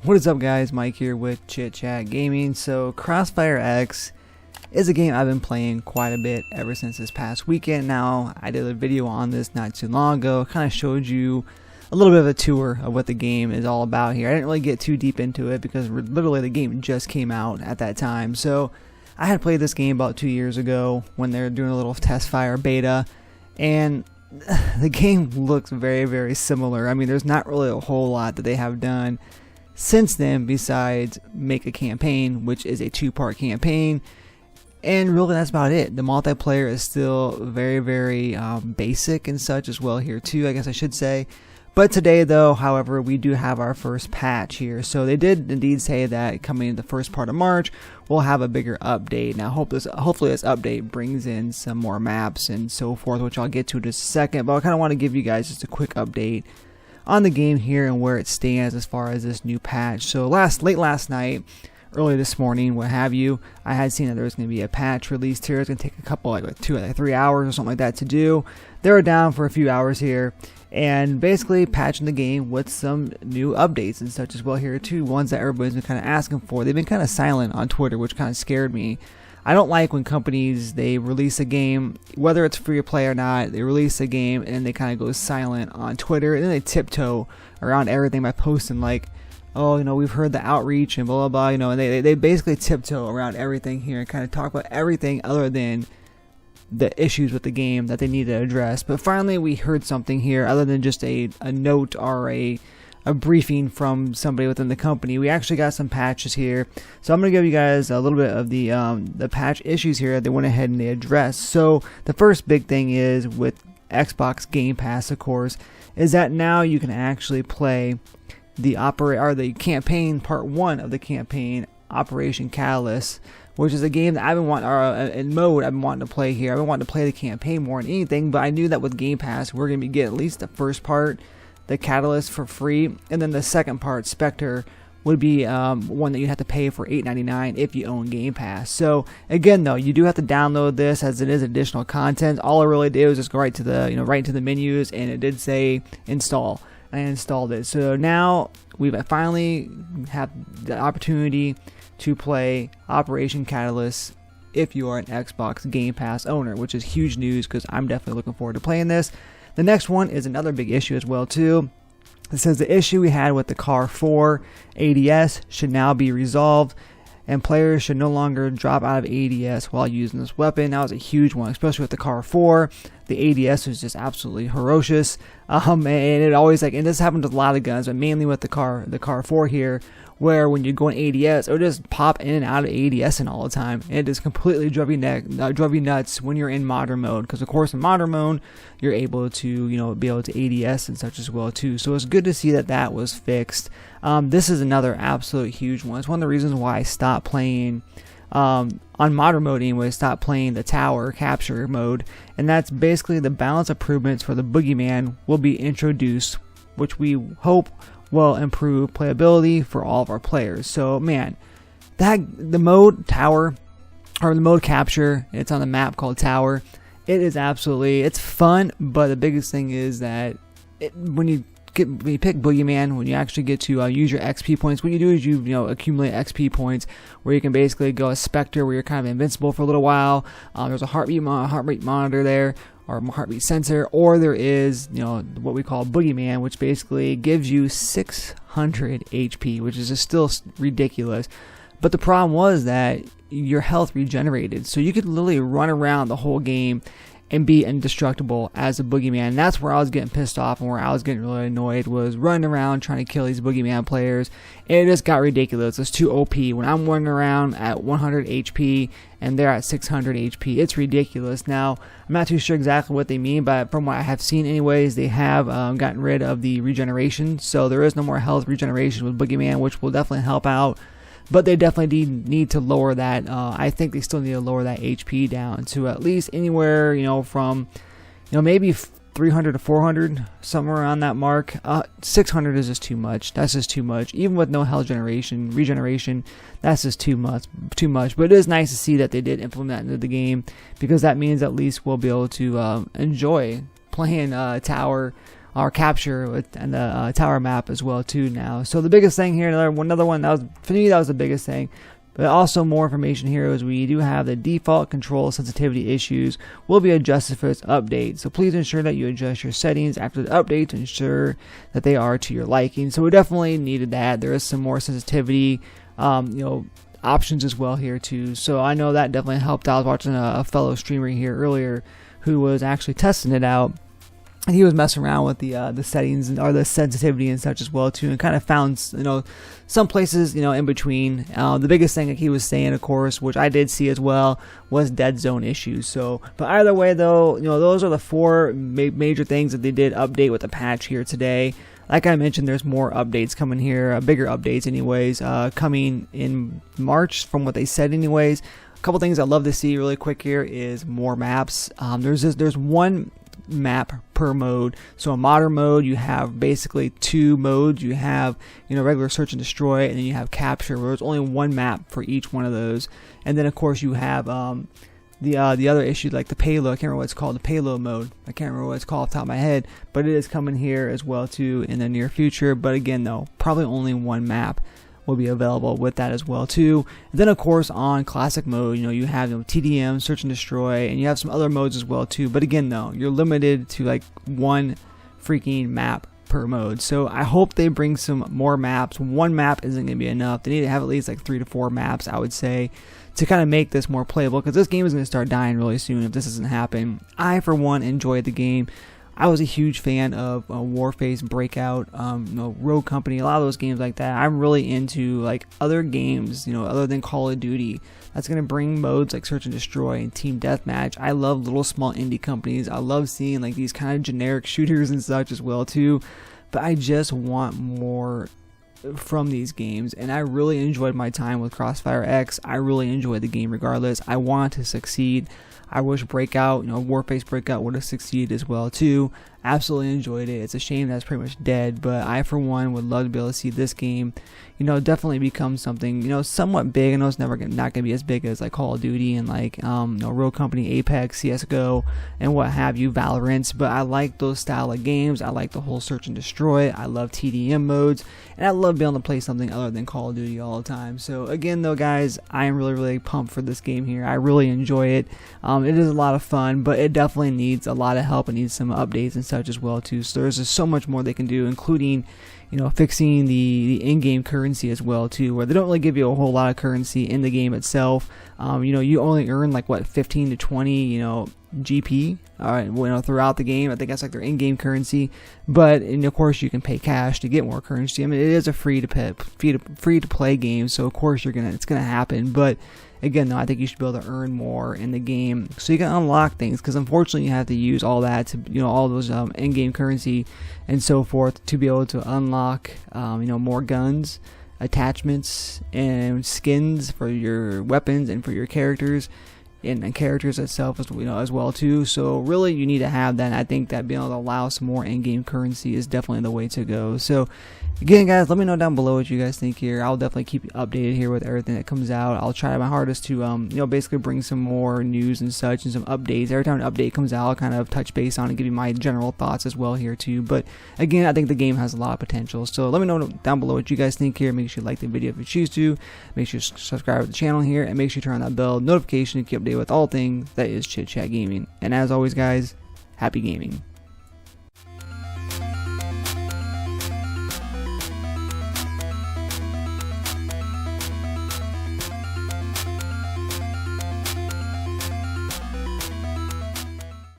What is up, guys? Mike here with Chit Chat Gaming. So CrossfireX is a game I've been playing quite a bit ever since this past weekend. Now, I did a video on this not too long ago, kind of showed you a little bit of a tour of what the game is all about here. I didn't really get too deep into it because literally the game just came out at that time. So I had played this game about 2 years ago when they were doing a little test fire beta, and the game looks very, very similar. I mean, there's not really a whole lot that they have done since then besides make a campaign, which is a 2-part campaign, and really that's about it. The multiplayer is still very, very basic and such as well here too, I guess I should say. But today though, however, we do have our first patch here. So they did indeed say that coming in the first part of March, we'll have a bigger update. Now hopefully this update brings in some more maps and so forth, which I'll get to in just a second. But I kind of want to give you guys just a quick update on the game here and where it stands as far as this new patch. So late last night, early this morning, what have you, I had seen that there was going to be a patch released here. It's going to take a couple, like 2 or 3 hours or something like that to do. They were down for a few hours here and basically patching the game with some new updates and such as well here too, ones that everybody's been kind of asking for. They've been kind of silent on Twitter, which kind of scared me. I don't like when companies, they release a game, whether it's free to play or not, they release a game and they kind of go silent on Twitter, and then they tiptoe around everything by posting like, oh, you know, we've heard the outreach and blah blah blah, you know, and they basically tiptoe around everything here and kind of talk about everything other than the issues with the game that they need to address. But finally we heard something here other than just a note or a briefing from somebody within the company. We actually got some patches here, so I'm going to give you guys a little bit of the patch issues here they went ahead and they addressed. So the first big thing is with Xbox Game Pass, of course, is that now you can actually play the campaign part 1 of the campaign, Operation Catalyst, which is a game that I've been wanting, in mode I've been wanting to play here. I've been wanting to play the campaign more than anything, but I knew that with Game Pass we're going to get at least the first part, the Catalyst, for free, and then the second part, Spectre, would be one that you have to pay for $8.99 if you own Game Pass. So again though, you do have to download this as it is additional content. All I really did was just go right to the right into the menus, and it did say install. I installed it. So now we finally have the opportunity to play Operation Catalyst if you are an Xbox Game Pass owner, which is huge news because I'm definitely looking forward to playing this. The next one is another big issue as well too. It says the issue we had with the CAR 4 ADS should now be resolved, and players should no longer drop out of ADS while using this weapon. That was a huge one, especially with the CAR 4. The ADS was just absolutely ferocious, and it always and this happened with a lot of guns, but mainly with the CAR 4 here, where when you go in ADS, it would just pop in and out of ADS and all the time. And it just completely drove you nuts when you're in modern mode, because of course in modern mode you're able to be able to ADS and such as well too. So it's good to see that that was fixed. This is another absolute huge one. It's one of the reasons why I stopped playing on modern mode anyway, stopped playing the tower capture mode, and that's basically the balance improvements for the boogeyman will be introduced, which we hope will improve playability for all of our players. So man, the mode tower, or the mode capture, it's on the map called Tower. It is it's fun, but the biggest thing is that when you pick Boogeyman, when you actually get to use your XP points, what you do is you accumulate XP points where you can basically go as Spectre, where you're kind of invincible for a little while. There's a heartbeat monitor there, or heartbeat sensor, or there is what we call Boogeyman, which basically gives you 600 HP, which is just still ridiculous. But the problem was that your health regenerated, so you could literally run around the whole game and be indestructible as a boogeyman. And that's where I was getting pissed off and where I was getting really annoyed, was running around trying to kill these boogeyman players. And it just got ridiculous. It's too OP. When I'm running around at 100 HP and they're at 600 HP, it's ridiculous. Now, I'm not too sure exactly what they mean, but from what I have seen anyways, they have gotten rid of the regeneration. So there is no more health regeneration with boogeyman, which will definitely help out. But they definitely need to lower that. I think they still need to lower that HP down to at least anywhere, from, maybe 300 to 400, somewhere around that mark. 600 is just too much. That's just too much. Even with no health regeneration, that's just too much. But it is nice to see that they did implement that into the game, because that means at least we'll be able to enjoy playing Tower or capture and the tower map as well too now. So the biggest thing here, another one that was for me, that was the biggest thing. But also more information here is we do have the default control sensitivity issues will be adjusted for this update. So please ensure that you adjust your settings after the update to ensure that they are to your liking. So we definitely needed that. There is some more sensitivity, options as well here too. So I know that definitely helped. I was watching a fellow streamer here earlier who was actually testing it out. And he was messing around with the settings or the sensitivity and such as well too, and kind of found some places in between. The biggest thing that he was saying, of course, which I did see as well, was dead zone issues. So, but either way though, those are the four major things that they did update with the patch here today. Like I mentioned, there's more updates coming here, bigger updates anyways, coming in March from what they said anyways. A couple things I'd love to see really quick here is more maps. There's one map per mode. So in modern mode you have basically two modes. You have regular search and destroy, and then you have capture, where there's only one map for each one of those. And then of course you have the other issue, like the payload. I can't remember what it's called, the payload mode. I can't remember what it's called off the top of my head, but it is coming here as well too in the near future. But again though, probably only one map will be available with that as well too. And then of course on classic mode, you have TDM, search and destroy, and you have some other modes as well too. But again though, you're limited to like one freaking map per mode. So I hope they bring some more maps. One map isn't going to be enough. They need to have at least like 3 to 4 maps, I would say, to kind of make this more playable, because this game is going to start dying really soon if this doesn't happen. I for one enjoyed the game. I was a huge fan of Warface, Breakout, Rogue Company, a lot of those games like that. I'm really into like other games, other than Call of Duty, that's going to bring modes like Search and Destroy and Team Deathmatch. I love little small indie companies. I love seeing like these kind of generic shooters and such as well too. But I just want more from these games, and I really enjoyed my time with CrossfireX. I really enjoyed the game regardless. I want to succeed. I wish Breakout, Warface Breakout would have succeeded as well too. Absolutely enjoyed it. It's a shame that's pretty much dead, but I for one would love to be able to see this game, definitely become something, somewhat big. I know it's not going to be as big as like Call of Duty and like Rogue Company, Apex, CS:GO, and what have you, Valorant. But I like those style of games. I like the whole search and destroy. I love TDM modes, and I love being able to play something other than Call of Duty all the time. So again though, guys, I am really pumped for this game here. I really enjoy it. It is a lot of fun, but it definitely needs a lot of help. It needs some updates and such as well too. So there's just so much more they can do, including fixing the in-game currency as well too, where they don't really give you a whole lot of currency in the game itself. You only earn like what, 15 to 20 GP throughout the game. I think that's like their in-game currency, but of course you can pay cash to get more currency. I mean, it is a free to play game, so of course it's gonna happen. But again though, I think you should be able to earn more in the game so you can unlock things, because unfortunately you have to use all that to all those in-game currency and so forth to be able to unlock more guns, attachments, and skins for your weapons and for your characters and characters itself as well too. So really you need to have that, and I think that being able to allow some more in-game currency is definitely the way to go. So again guys, let me know down below what you guys think here. I'll definitely keep you updated here with everything that comes out. I'll try my hardest to basically bring some more news and such and some updates. Every time an update comes out, I'll kind of touch base on it and give you my general thoughts as well here too. But again, I think the game has a lot of potential. So let me know down below what you guys think here. Make sure you like the video if you choose to. Make sure you subscribe to the channel here, and make sure you turn on that bell notification to keep updated with all things that is Chit Chat Gaming. And as always guys, happy gaming.